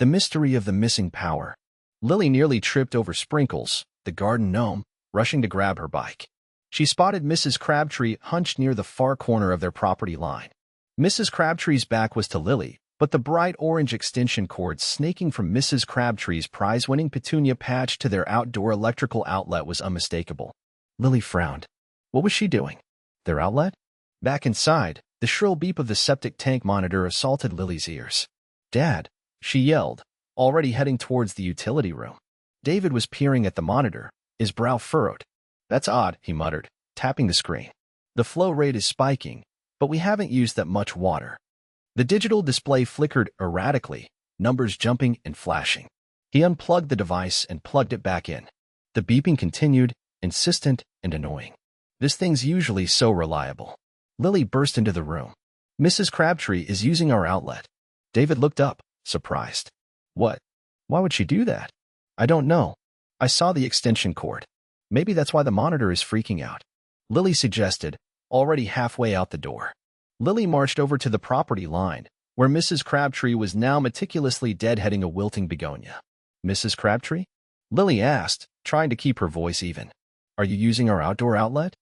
The mystery of the missing power. Lily nearly tripped over Sprinkles, the garden gnome, rushing to grab her bike. She spotted Mrs. Crabtree hunched near the far corner of their property line. Mrs. Crabtree's back was to Lily, but the bright orange extension cord snaking from Mrs. Crabtree's prize-winning petunia patch to their outdoor electrical outlet was unmistakable. Lily frowned. What was she doing? Their outlet? Back inside, the shrill beep of the septic tank monitor assaulted Lily's ears. "Dad," she yelled, already heading towards the utility room. David was peering at the monitor, his brow furrowed. "That's odd," he muttered, tapping the screen. "The flow rate is spiking, but we haven't used that much water." The digital display flickered erratically, numbers jumping and flashing. He unplugged the device and plugged it back in. The beeping continued, insistent and annoying. "This thing's usually so reliable." Lily burst into the room. "Mrs. Crabtree is using our outlet." David looked up, surprised. "What? Why would she do that?" "I don't know. I saw the extension cord. Maybe that's why the monitor is freaking out," Lily suggested, already halfway out the door. Lily marched over to the property line, where Mrs. Crabtree was now meticulously deadheading a wilting begonia. "Mrs. Crabtree?" Lily asked, trying to keep her voice even. "Are you using our outdoor outlet?"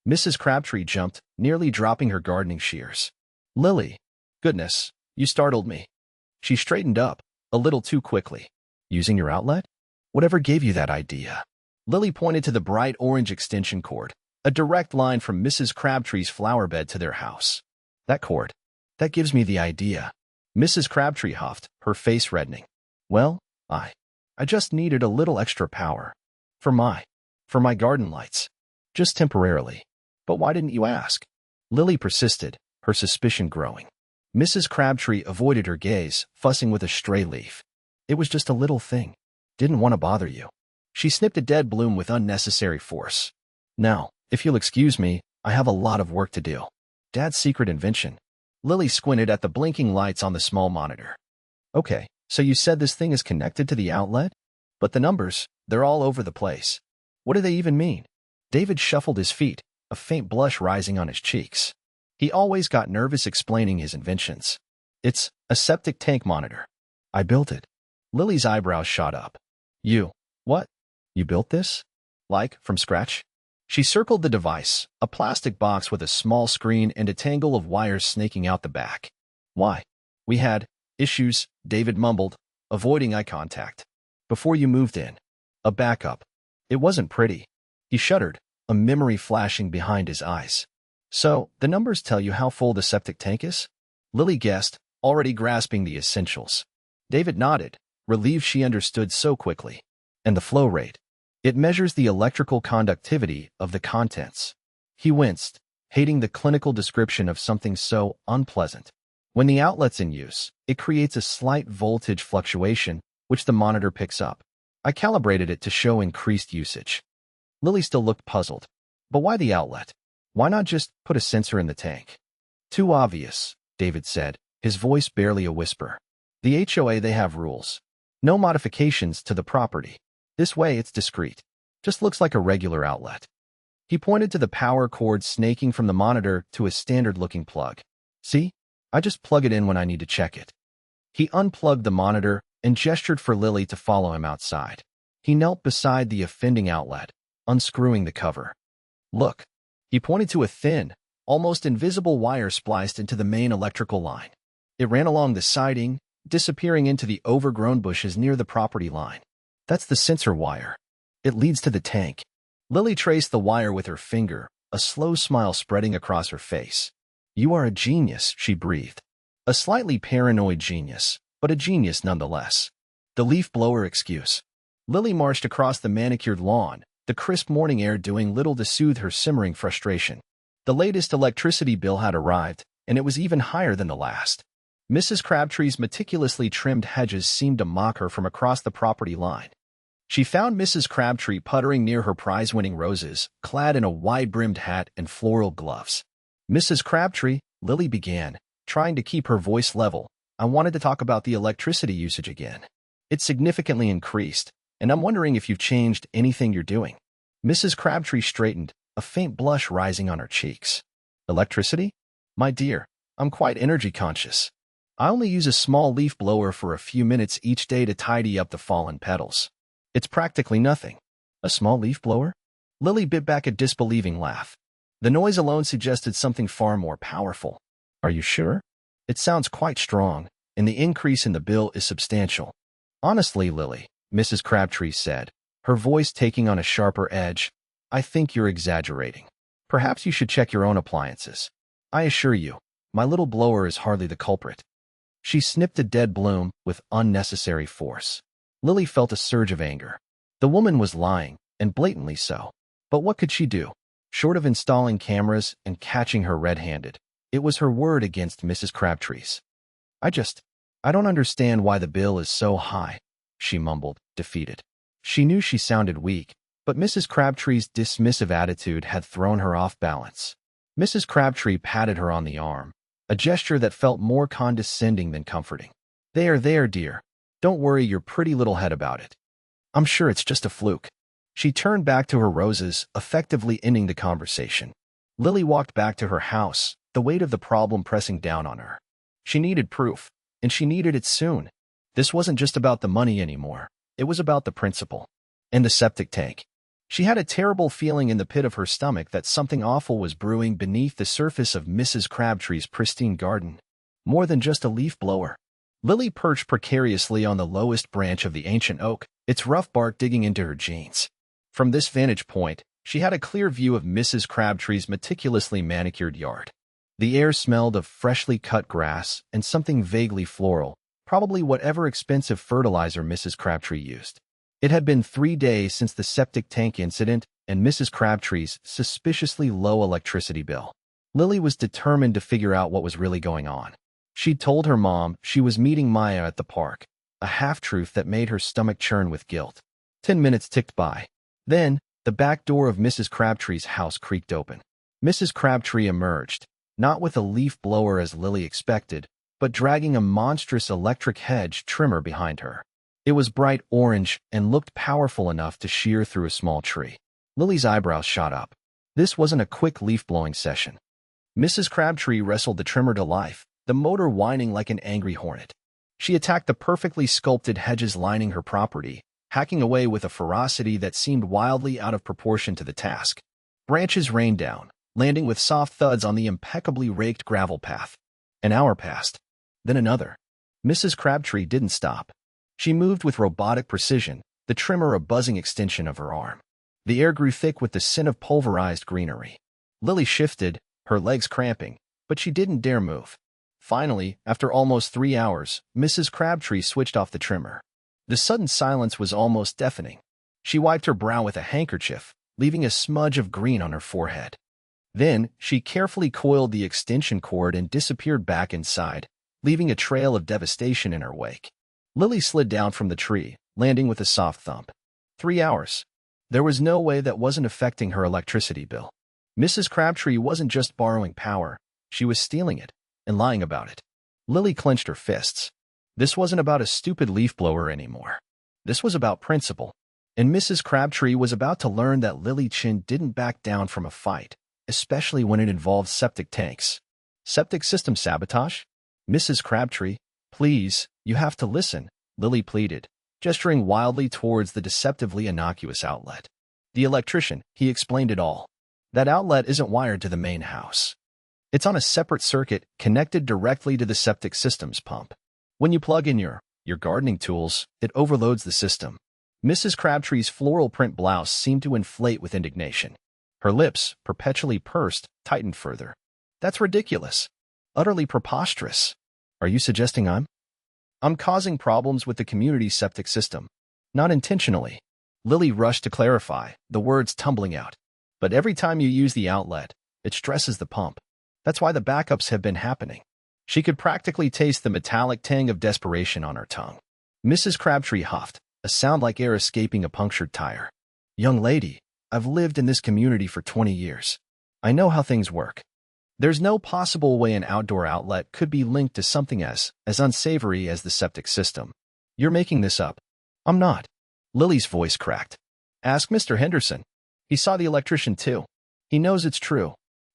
Mrs. Crabtree jumped, nearly dropping her gardening shears. "Lily, goodness, you startled me." She straightened up, a little too quickly. "Using your outlet? Whatever gave you that idea?" Lily pointed to the bright orange extension cord, a direct line from Mrs. Crabtree's flower bed to their house. "That cord. That gives me the idea." Mrs. Crabtree huffed, her face reddening. "Well, I just needed a little extra power. For my garden lights. Just temporarily. But why didn't you ask?" Lily persisted, her suspicion growing. Mrs. Crabtree avoided her gaze, fussing with a stray leaf. "It was just a little thing. Didn't want to bother you." She snipped a dead bloom with unnecessary force. "Now, if you'll excuse me, I have a lot of work to do." "Dad's secret invention." Lily squinted at the blinking lights on the small monitor. "Okay, so you said this thing is connected to the outlet? But the numbers, they're all over the place. What do they even mean?" David shuffled his feet, a faint blush rising on his cheeks. He always got nervous explaining his inventions. "It's a septic tank monitor. I built it." Lily's eyebrows shot up. What? You built this? Like, from scratch?" She circled the device, a plastic box with a small screen and a tangle of wires snaking out the back. "Why?" "We had issues," David mumbled, avoiding eye contact. "Before you moved in. A backup. It wasn't pretty." He shuddered, a memory flashing behind his eyes. "So, the numbers tell you how full the septic tank is?" Lily guessed, already grasping the essentials. David nodded, relieved she understood so quickly. "And the flow rate. It measures the electrical conductivity of the contents." He winced, hating the clinical description of something so unpleasant. "When the outlet's in use, it creates a slight voltage fluctuation, which the monitor picks up. I calibrated it to show increased usage." Lily still looked puzzled. "But why the outlet? Why not just put a sensor in the tank?" "Too obvious," David said, his voice barely a whisper. "The HOA, they have rules. No modifications to the property. This way it's discreet. Just looks like a regular outlet." He pointed to the power cord snaking from the monitor to a standard-looking plug. "See? I just plug it in when I need to check it." He unplugged the monitor and gestured for Lily to follow him outside. He knelt beside the offending outlet, unscrewing the cover. "Look." He pointed to a thin, almost invisible wire spliced into the main electrical line. It ran along the siding, disappearing into the overgrown bushes near the property line. "That's the sensor wire. It leads to the tank." Lily traced the wire with her finger, a slow smile spreading across her face. "You are a genius," she breathed. A slightly paranoid genius, but a genius nonetheless. The leaf blower excuse. Lily marched across the manicured lawn, the crisp morning air doing little to soothe her simmering frustration. The latest electricity bill had arrived, and it was even higher than the last. Mrs. Crabtree's meticulously trimmed hedges seemed to mock her from across the property line. She found Mrs. Crabtree puttering near her prize-winning roses, clad in a wide-brimmed hat and floral gloves. "Mrs. Crabtree," Lily began, trying to keep her voice level, "I wanted to talk about the electricity usage again. It's significantly increased, and I'm wondering if you've changed anything you're doing." Mrs. Crabtree straightened, a faint blush rising on her cheeks. "Electricity? My dear, I'm quite energy conscious." I only use a small leaf blower for a few minutes each day to tidy up the fallen petals. It's practically nothing. A small leaf blower? Lily bit back a disbelieving laugh. The noise alone suggested something far more powerful. Are you sure? It sounds quite strong, and the increase in the bill is substantial. Honestly, Lily, Mrs. Crabtree said, her voice taking on a sharper edge, I think you're exaggerating. Perhaps you should check your own appliances. I assure you, my little blower is hardly the culprit. She snipped a dead bloom with unnecessary force. Lily felt a surge of anger. The woman was lying, and blatantly so. But what could she do? Short of installing cameras and catching her red-handed, it was her word against Mrs. Crabtree's. I don't understand why the bill is so high, she mumbled, defeated. She knew she sounded weak, but Mrs. Crabtree's dismissive attitude had thrown her off balance. Mrs. Crabtree patted her on the arm, a gesture that felt more condescending than comforting. There, dear. Don't worry your pretty little head about it. I'm sure it's just a fluke. She turned back to her roses, effectively ending the conversation. Lily walked back to her house, the weight of the problem pressing down on her. She needed proof, and she needed it soon. This wasn't just about the money anymore. It was about the principle. And the septic tank. She had a terrible feeling in the pit of her stomach that something awful was brewing beneath the surface of Mrs. Crabtree's pristine garden. More than just a leaf blower. Lily perched precariously on the lowest branch of the ancient oak, its rough bark digging into her jeans. From this vantage point, she had a clear view of Mrs. Crabtree's meticulously manicured yard. The air smelled of freshly cut grass and something vaguely floral, probably whatever expensive fertilizer Mrs. Crabtree used. It had been 3 days since the septic tank incident and Mrs. Crabtree's suspiciously low electricity bill. Lily was determined to figure out what was really going on. She'd told her mom she was meeting Maya at the park, a half-truth that made her stomach churn with guilt. 10 minutes ticked by. Then, the back door of Mrs. Crabtree's house creaked open. Mrs. Crabtree emerged, not with a leaf blower as Lily expected, but dragging a monstrous electric hedge trimmer behind her. It was bright orange and looked powerful enough to shear through a small tree. Lily's eyebrows shot up. This wasn't a quick leaf-blowing session. Mrs. Crabtree wrestled the trimmer to life, the motor whining like an angry hornet. She attacked the perfectly sculpted hedges lining her property, hacking away with a ferocity that seemed wildly out of proportion to the task. Branches rained down, landing with soft thuds on the impeccably raked gravel path. An hour passed. Then another. Mrs. Crabtree didn't stop. She moved with robotic precision, the trimmer a buzzing extension of her arm. The air grew thick with the scent of pulverized greenery. Lily shifted, her legs cramping, but she didn't dare move. Finally, after almost 3 hours, Mrs. Crabtree switched off the trimmer. The sudden silence was almost deafening. She wiped her brow with a handkerchief, leaving a smudge of green on her forehead. Then, she carefully coiled the extension cord and disappeared back inside, leaving a trail of devastation in her wake. Lily slid down from the tree, landing with a soft thump. 3 hours. There was no way that wasn't affecting her electricity bill. Mrs. Crabtree wasn't just borrowing power, she was stealing it, and lying about it. Lily clenched her fists. This wasn't about a stupid leaf blower anymore. This was about principle. And Mrs. Crabtree was about to learn that Lily Chin didn't back down from a fight, especially when it involved septic tanks. Septic system sabotage? Mrs. Crabtree, please, you have to listen, Lily pleaded, gesturing wildly towards the deceptively innocuous outlet. The electrician, he explained it all. That outlet isn't wired to the main house. It's on a separate circuit connected directly to the septic system's pump. When you plug in your gardening tools, it overloads the system. Mrs. Crabtree's floral print blouse seemed to inflate with indignation. Her lips, perpetually pursed, tightened further. That's ridiculous. Utterly preposterous. Are you suggesting I'm causing problems with the community's septic system? Not intentionally. Lily rushed to clarify, the words tumbling out. But every time you use the outlet, it stresses the pump. That's why the backups have been happening. She could practically taste the metallic tang of desperation on her tongue. Mrs. Crabtree huffed, a sound like air escaping a punctured tire. Young lady, I've lived in this community for 20 years. I know how things work. There's no possible way an outdoor outlet could be linked to something as unsavory as the septic system. You're making this up. I'm not. Lily's voice cracked. Ask Mr. Henderson. He saw the electrician too. He knows it's true.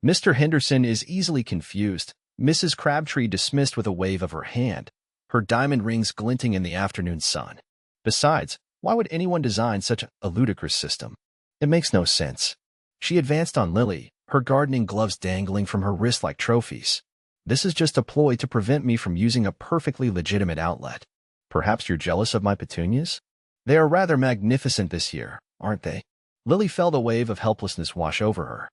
Mr. Henderson is easily confused, Mrs. Crabtree dismissed with a wave of her hand, her diamond rings glinting in the afternoon sun. Besides, why would anyone design such a ludicrous system? It makes no sense. She advanced on Lily, her gardening gloves dangling from her wrist like trophies. This is just a ploy to prevent me from using a perfectly legitimate outlet. Perhaps you're jealous of my petunias? They are rather magnificent this year, aren't they? Lily felt a wave of helplessness wash over her.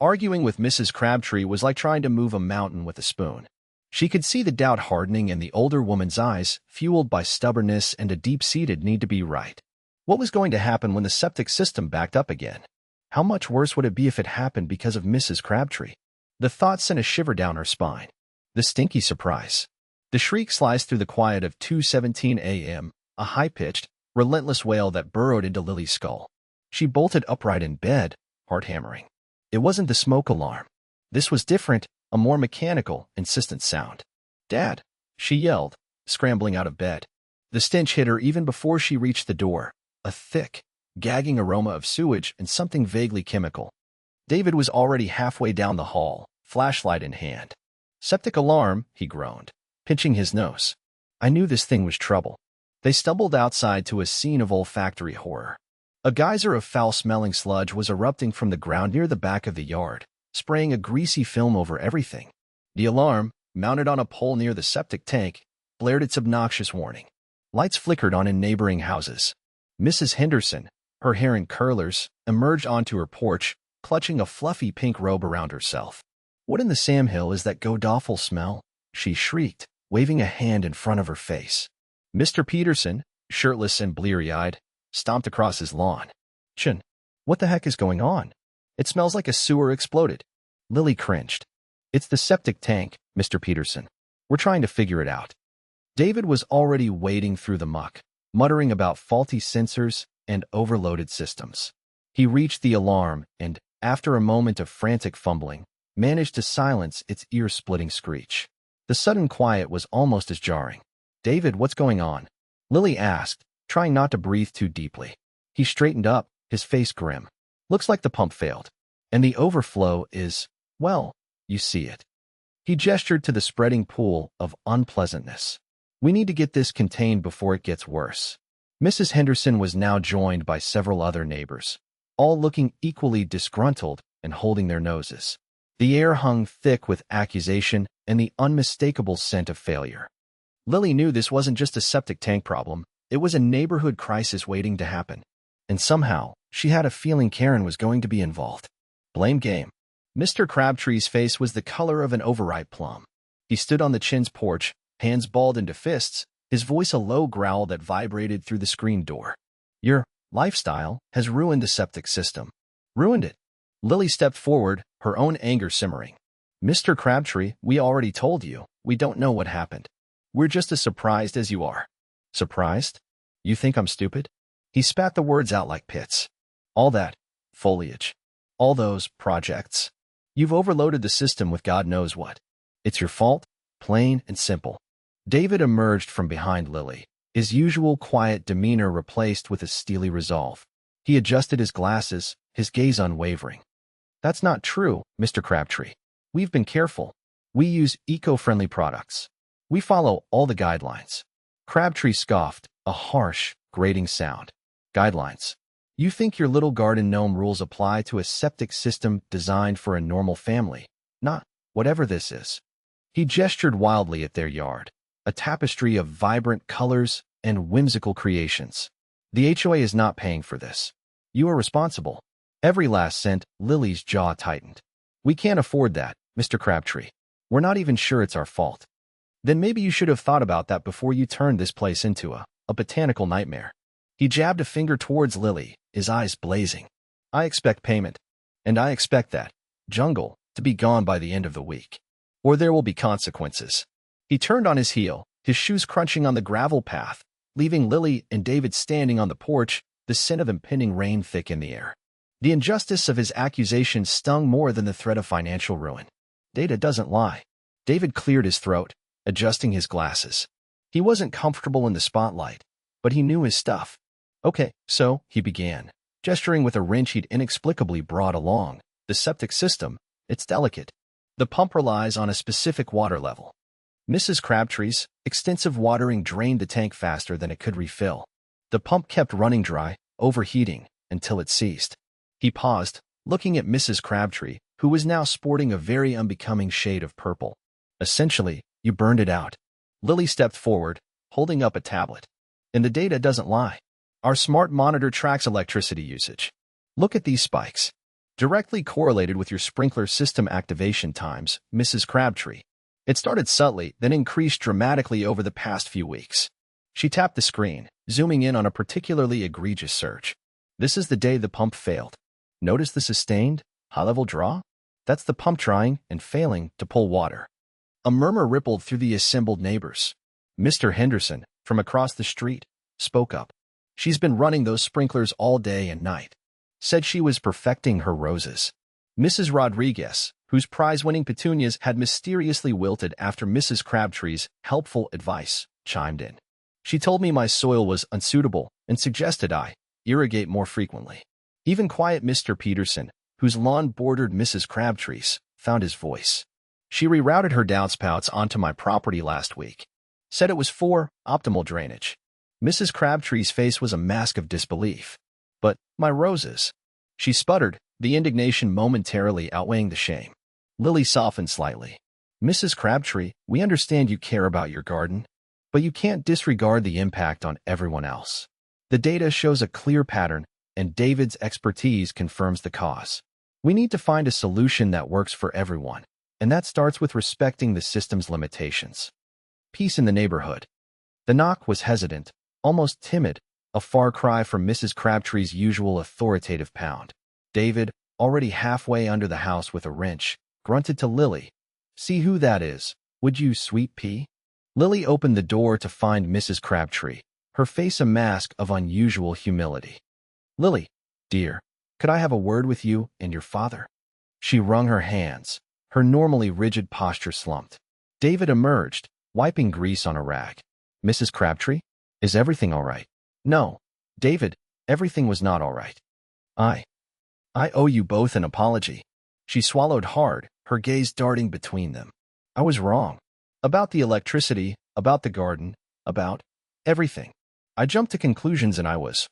Arguing with Mrs. Crabtree was like trying to move a mountain with a spoon. She could see the doubt hardening in the older woman's eyes, fueled by stubbornness and a deep-seated need to be right. What was going to happen when the septic system backed up again? How much worse would it be if it happened because of Mrs. Crabtree? The thought sent a shiver down her spine. The stinky surprise. The shriek sliced through the quiet of 2:17 a.m., a high-pitched, relentless wail that burrowed into Lily's skull. She bolted upright in bed, heart hammering. It wasn't the smoke alarm. This was different, a more mechanical, insistent sound. "Dad!" she yelled, scrambling out of bed. The stench hit her even before she reached the door, a thick, gagging aroma of sewage and something vaguely chemical. David was already halfway down the hall, flashlight in hand. "Septic alarm," he groaned, pinching his nose. "I knew this thing was trouble." They stumbled outside to a scene of olfactory horror. A geyser of foul-smelling sludge was erupting from the ground near the back of the yard, spraying a greasy film over everything. The alarm, mounted on a pole near the septic tank, blared its obnoxious warning. Lights flickered on in neighboring houses. Mrs. Henderson, her hair in curlers, emerged onto her porch, clutching a fluffy pink robe around herself. "What in the Sam Hill is that god-awful smell?" she shrieked, waving a hand in front of her face. Mr. Peterson, shirtless and bleary-eyed, stomped across his lawn. "Chin, what the heck is going on? It smells like a sewer exploded." Lily cringed. "It's the septic tank, Mr. Peterson. We're trying to figure it out." David was already wading through the muck, muttering about faulty sensors and overloaded systems. He reached the alarm and, after a moment of frantic fumbling, managed to silence its ear-splitting screech. The sudden quiet was almost as jarring. "David, what's going on?" Lily asked, trying not to breathe too deeply. He straightened up, his face grim. "Looks like the pump failed. And the overflow is, well, you see it." He gestured to the spreading pool of unpleasantness. "We need to get this contained before it gets worse." Mrs. Henderson was now joined by several other neighbors, all looking equally disgruntled and holding their noses. The air hung thick with accusation and the unmistakable scent of failure. Lily knew this wasn't just a septic tank problem, it was a neighborhood crisis waiting to happen. And somehow, she had a feeling Karen was going to be involved. Blame game. Mr. Crabtree's face was the color of an overripe plum. He stood on the Chin's porch, hands balled into fists, his voice a low growl that vibrated through the screen door. "Your lifestyle has ruined the septic system." "Ruined it?" Lily stepped forward, her own anger simmering. "Mr. Crabtree, we already told you, we don't know what happened. We're just as surprised as you are." "Surprised? You think I'm stupid?" He spat the words out like pits. "All that foliage, all those projects. You've overloaded the system with God knows what. It's your fault, plain and simple." David emerged from behind Lily, his usual quiet demeanor replaced with a steely resolve. He adjusted his glasses, his gaze unwavering. "That's not true, Mr. Crabtree. We've been careful. We use eco-friendly products. We follow all the guidelines." Crabtree scoffed, a harsh, grating sound. "Guidelines? You think your little garden gnome rules apply to a septic system designed for a normal family, not whatever this is." He gestured wildly at their yard, a tapestry of vibrant colors and whimsical creations. "The HOA is not paying for this. You are responsible." Every last cent. Lily's jaw tightened. "We can't afford that, Mr. Crabtree. We're not even sure it's our fault." "Then maybe you should have thought about that before you turned this place into a botanical nightmare." He jabbed a finger towards Lily, his eyes blazing. "I expect payment. And I expect that jungle to be gone by the end of the week. Or there will be consequences." He turned on his heel, his shoes crunching on the gravel path, leaving Lily and David standing on the porch, the scent of impending rain thick in the air. The injustice of his accusation stung more than the threat of financial ruin. "Data doesn't lie." David cleared his throat, adjusting his glasses. He wasn't comfortable in the spotlight, but he knew his stuff. "Okay, so," he began, gesturing with a wrench he'd inexplicably brought along, "the septic system, it's delicate. The pump relies on a specific water level. Mrs. Crabtree's extensive watering drained the tank faster than it could refill. The pump kept running dry, overheating, until it ceased. He paused, looking at Mrs. Crabtree, who was now sporting a very unbecoming shade of purple. Essentially, you burned it out. Lily stepped forward, holding up a tablet. And the data doesn't lie. Our smart monitor tracks electricity usage. Look at these spikes. Directly correlated with your sprinkler system activation times, Mrs. Crabtree. It started subtly, then increased dramatically over the past few weeks. She tapped the screen, zooming in on a particularly egregious surge. This is the day the pump failed. Notice the sustained, high-level draw? That's the pump trying and failing to pull water. A murmur rippled through the assembled neighbors. Mr. Henderson, from across the street, spoke up. She's been running those sprinklers all day and night. Said she was perfecting her roses. Mrs. Rodriguez, whose prize-winning petunias had mysteriously wilted after Mrs. Crabtree's helpful advice, chimed in. She told me my soil was unsuitable and suggested I irrigate more frequently. Even quiet Mr. Peterson, whose lawn bordered Mrs. Crabtree's, found his voice. She rerouted her downspouts onto my property last week. Said it was for optimal drainage. Mrs. Crabtree's face was a mask of disbelief. But my roses. She sputtered, the indignation momentarily outweighing the shame. Lily softened slightly. Mrs. Crabtree, we understand you care about your garden, but you can't disregard the impact on everyone else. The data shows a clear pattern, and David's expertise confirms the cause. We need to find a solution that works for everyone, and that starts with respecting the system's limitations. Peace in the neighborhood. The knock was hesitant, almost timid, a far cry from Mrs. Crabtree's usual authoritative pound. David, already halfway under the house with a wrench, grunted to Lily. See who that is, would you, sweet pea? Lily opened the door to find Mrs. Crabtree, her face a mask of unusual humility. Lily, dear, could I have a word with you and your father? She wrung her hands, her normally rigid posture slumped. David emerged, wiping grease on a rag. Mrs. Crabtree, is everything all right? No, David, everything was not all right. I owe you both an apology. She swallowed hard, her gaze darting between them. I was wrong. About the electricity, about the garden, about everything. I jumped to conclusions and I was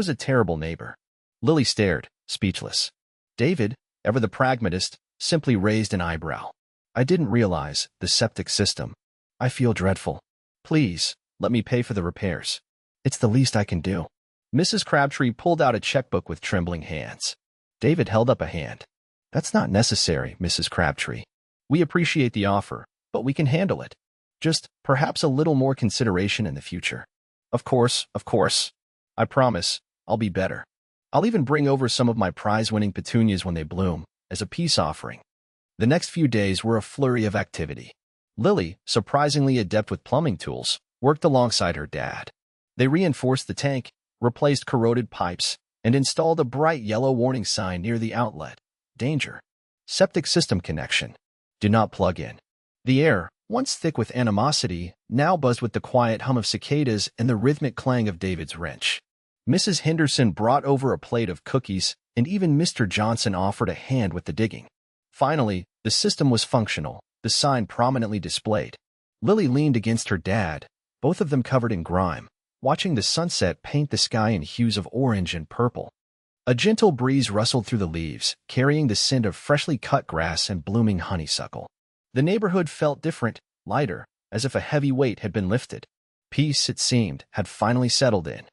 a terrible neighbor. Lily stared, speechless. David, ever the pragmatist, simply raised an eyebrow. I didn't realize the septic system. I feel dreadful. Please, let me pay for the repairs. It's the least I can do. Mrs. Crabtree pulled out a checkbook with trembling hands. David held up a hand. That's not necessary, Mrs. Crabtree. We appreciate the offer, but we can handle it. Just perhaps a little more consideration in the future. Of course. I promise, I'll be better. I'll even bring over some of my prize-winning petunias when they bloom, as a peace offering. The next few days were a flurry of activity. Lily, surprisingly adept with plumbing tools, worked alongside her dad. They reinforced the tank, replaced corroded pipes, and installed a bright yellow warning sign near the outlet. Danger. Septic system connection. Do not plug in. The air, once thick with animosity, now buzzed with the quiet hum of cicadas and the rhythmic clang of David's wrench. Mrs. Henderson brought over a plate of cookies, and even Mr. Johnson offered a hand with the digging. Finally, the system was functional, the sign prominently displayed. Lily leaned against her dad, both of them covered in grime, watching the sunset paint the sky in hues of orange and purple. A gentle breeze rustled through the leaves, carrying the scent of freshly cut grass and blooming honeysuckle. The neighborhood felt different, lighter, as if a heavy weight had been lifted. Peace, it seemed, had finally settled in.